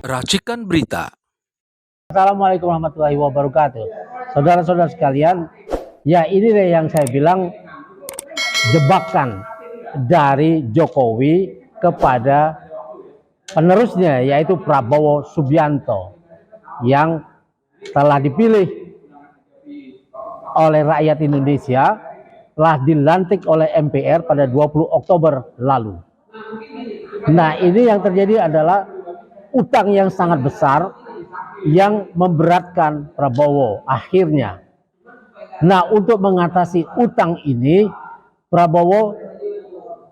Racikan Berita. Assalamualaikum warahmatullahi wabarakatuh. Saudara-saudara sekalian, ya ini deh yang saya bilang jebakan dari Jokowi kepada penerusnya, yaitu Prabowo Subianto yang telah dipilih oleh rakyat Indonesia, telah dilantik oleh MPR pada 20 Oktober lalu. Nah, ini yang terjadi adalah utang yang sangat besar yang memberatkan Prabowo akhirnya. Nah, untuk mengatasi utang ini, Prabowo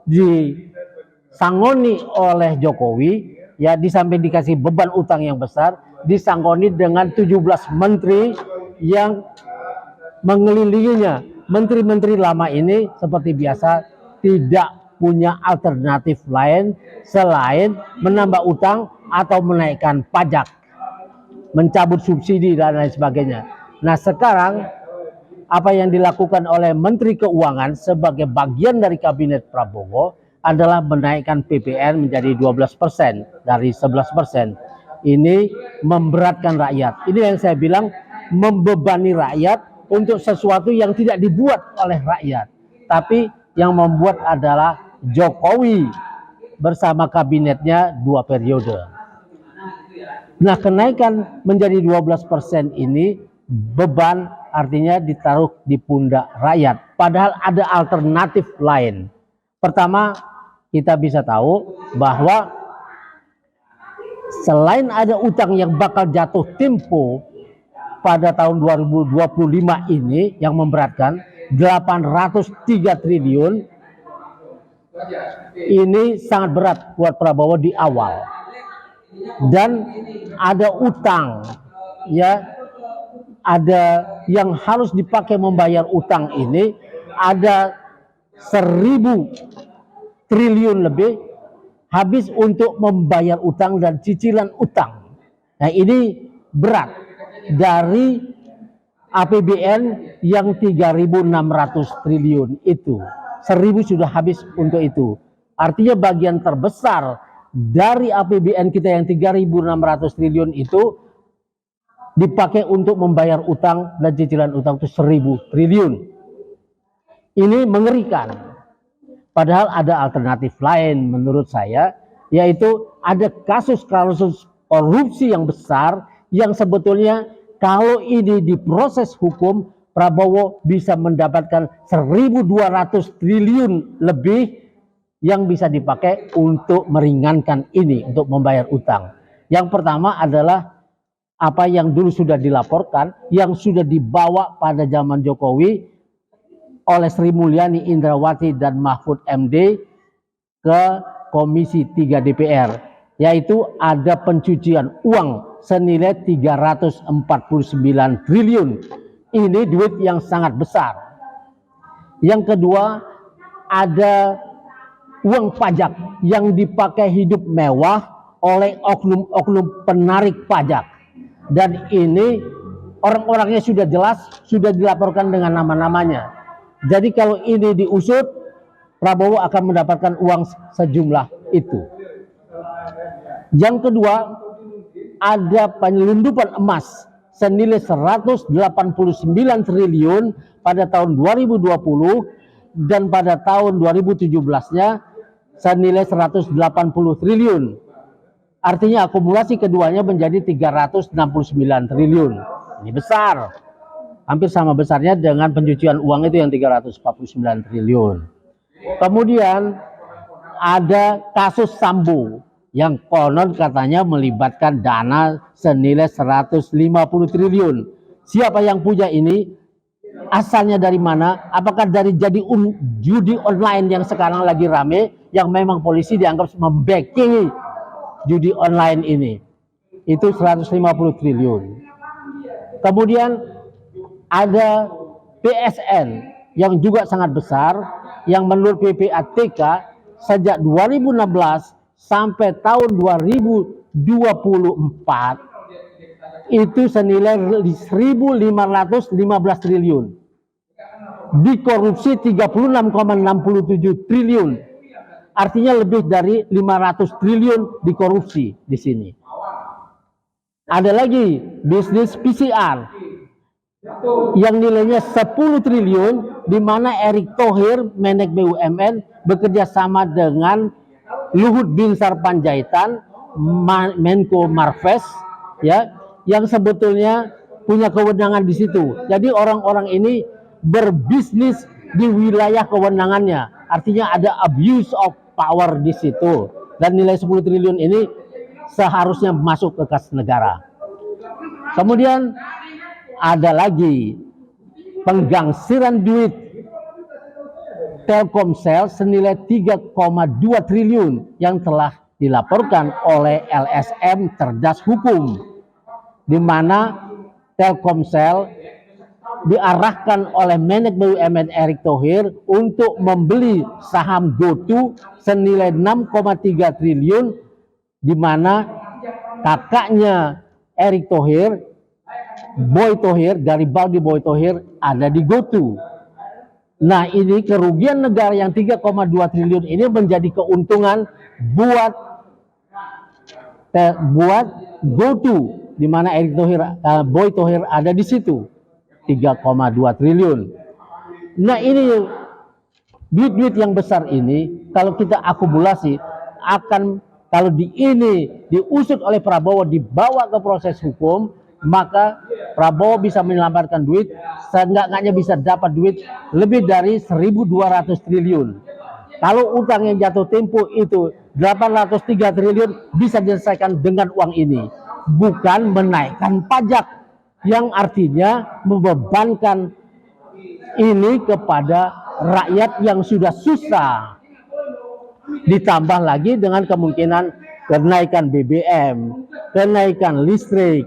disangoni oleh Jokowi, ya, di samping dikasih beban utang yang besar, disangoni dengan 17 menteri yang mengelilinginya. Menteri-menteri lama ini seperti biasa tidak punya alternatif lain selain menambah utang atau menaikkan pajak, mencabut subsidi dan lain sebagainya. Nah, sekarang apa yang dilakukan oleh Menteri Keuangan sebagai bagian dari kabinet Prabowo adalah menaikkan PPN menjadi 12% dari 11%. Ini memberatkan rakyat. Ini yang saya bilang membebani rakyat untuk sesuatu yang tidak dibuat oleh rakyat, tapi yang membuat adalah Jokowi bersama kabinetnya 2 periode. Nah, kenaikan menjadi 12% ini beban, artinya ditaruh di pundak rakyat. Padahal ada alternatif lain. Pertama, kita bisa tahu bahwa selain ada utang yang bakal jatuh tempo pada tahun 2025 ini yang memberatkan 803 triliun, ini sangat berat buat Prabowo di awal. Dan ada utang, ya, ada yang harus dipakai membayar utang ini, ada 1.000 triliun lebih habis untuk membayar utang dan cicilan utang. Nah, ini berat dari APBN yang 3.600 triliun itu. 1.000 sudah habis untuk itu. Artinya bagian terbesar dari APBN kita yang 3.600 triliun itu dipakai untuk membayar utang dan cicilan utang itu 1.000 triliun. Ini mengerikan. Padahal ada alternatif lain menurut saya, yaitu ada kasus-kasus korupsi yang besar yang sebetulnya kalau ini diproses hukum, Prabowo bisa mendapatkan 1.200 triliun lebih yang bisa dipakai untuk meringankan ini, untuk membayar utang. Yang pertama adalah apa yang dulu sudah dilaporkan, yang sudah dibawa pada zaman Jokowi oleh Sri Mulyani Indrawati dan Mahfud MD ke Komisi 3 DPR, yaitu ada pencucian uang senilai 349 triliun. Ini duit yang sangat besar. Yang kedua, ada uang pajak yang dipakai hidup mewah oleh oknum-oknum penarik pajak. Dan ini orang-orangnya sudah jelas, sudah dilaporkan dengan nama-namanya. Jadi kalau ini diusut, Prabowo akan mendapatkan uang sejumlah itu. Yang kedua, ada penyelundupan emas senilai 189 triliun pada tahun 2020 dan pada tahun 2017-nya senilai 180 triliun. Artinya akumulasi keduanya menjadi 369 triliun. Ini besar. Hampir sama besarnya dengan pencucian uang itu yang 349 triliun. Kemudian ada kasus Sambo yang konon katanya melibatkan dana senilai 150 triliun. Siapa yang punya ini? Asalnya dari mana? Apakah dari judi online yang sekarang lagi rame, yang memang polisi dianggap membacking judi online ini? Itu 150 triliun. Kemudian ada PSN yang juga sangat besar, yang menurut PPATK sejak 2016 sampai tahun 2024 itu senilai 1.515 triliun. Dikorupsi 36,67 triliun. Artinya lebih dari 500 triliun dikorupsi di sini. Ada lagi bisnis PCR yang nilainya 10 triliun, di mana Erick Thohir, Menek BUMN, bekerja sama dengan Luhut Binsar Panjaitan, Menko Marves, ya, yang sebetulnya punya kewenangan di situ. Jadi orang-orang ini berbisnis di wilayah kewenangannya. Artinya ada abuse of power di situ. Dan nilai 10 triliun ini seharusnya masuk ke kas negara. Kemudian ada lagi penggangsiran duit Telkomsel senilai 3,2 triliun yang telah dilaporkan oleh LSM Cerdas Hukum, di mana Telkomsel diarahkan oleh Menek BUMN Erick Thohir untuk membeli saham GoTo senilai 6,3 triliun, di mana kakaknya Erick Thohir, Boy Thohir, Garibaldi Boy Thohir, ada di GoTo. Nah, ini kerugian negara yang 3,2 triliun ini menjadi keuntungan buat GoTo, di mana Erick Thohir, Boy Thohir ada di situ, 3,2 triliun. Nah, ini duit-duit yang besar ini kalau kita akumulasi akan, kalau ini diusut oleh Prabowo, dibawa ke proses hukum, maka Prabowo bisa menyelamatkan duit, seenggaknya bisa dapat duit lebih dari 1.200 triliun. Kalau utang yang jatuh tempo itu 803 triliun bisa diselesaikan dengan uang ini, bukan menaikkan pajak yang artinya membebankan ini kepada rakyat yang sudah susah. Ditambah lagi dengan kemungkinan kenaikan BBM, kenaikan listrik,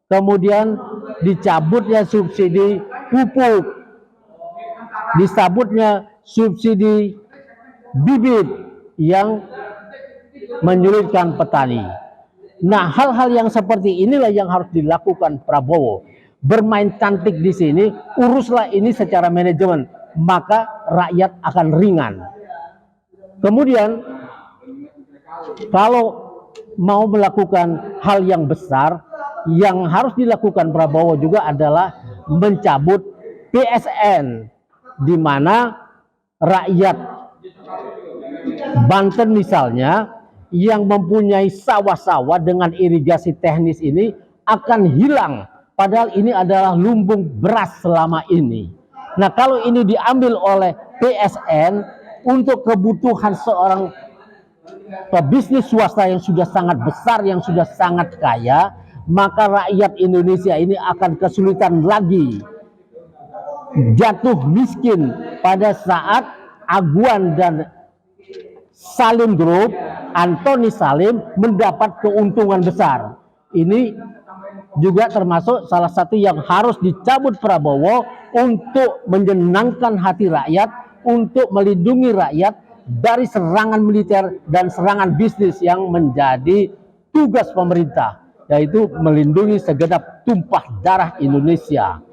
kemudian dicabutnya subsidi pupuk, dicabutnya subsidi bibit yang menyulitkan petani. Nah, hal-hal yang seperti inilah yang harus dilakukan Prabowo. Bermain cantik di sini, uruslah ini secara manajemen, maka rakyat akan ringan. Kemudian, kalau mau melakukan hal yang besar, yang harus dilakukan Prabowo juga adalah mencabut PSN, di mana rakyat Banten misalnya yang mempunyai sawah-sawah dengan irigasi teknis ini akan hilang, padahal ini adalah lumbung beras selama ini. Nah, kalau ini diambil oleh PSN untuk kebutuhan seorang pebisnis swasta yang sudah sangat besar, yang sudah sangat kaya, maka rakyat Indonesia ini akan kesulitan lagi, jatuh miskin pada saat Aguan dan Salim Group, Antoni Salim, mendapat keuntungan besar. Ini juga termasuk salah satu yang harus dicabut Prabowo untuk menyenangkan hati rakyat, untuk melindungi rakyat dari serangan militer dan serangan bisnis yang menjadi tugas pemerintah, yaitu melindungi segenap tumpah darah Indonesia.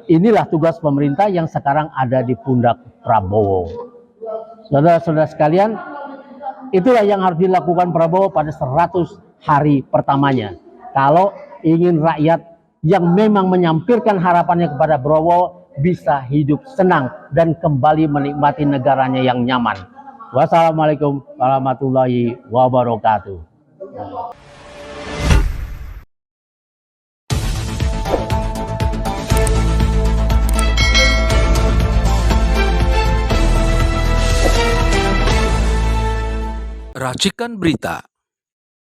Inilah tugas pemerintah yang sekarang ada di pundak Prabowo. Saudara-saudara sekalian, itulah yang harus dilakukan Prabowo pada 100 hari pertamanya. Kalau ingin rakyat yang memang menyampirkan harapannya kepada Prabowo bisa hidup senang dan kembali menikmati negaranya yang nyaman. Wassalamualaikum warahmatullahi wabarakatuh. Racikan Berita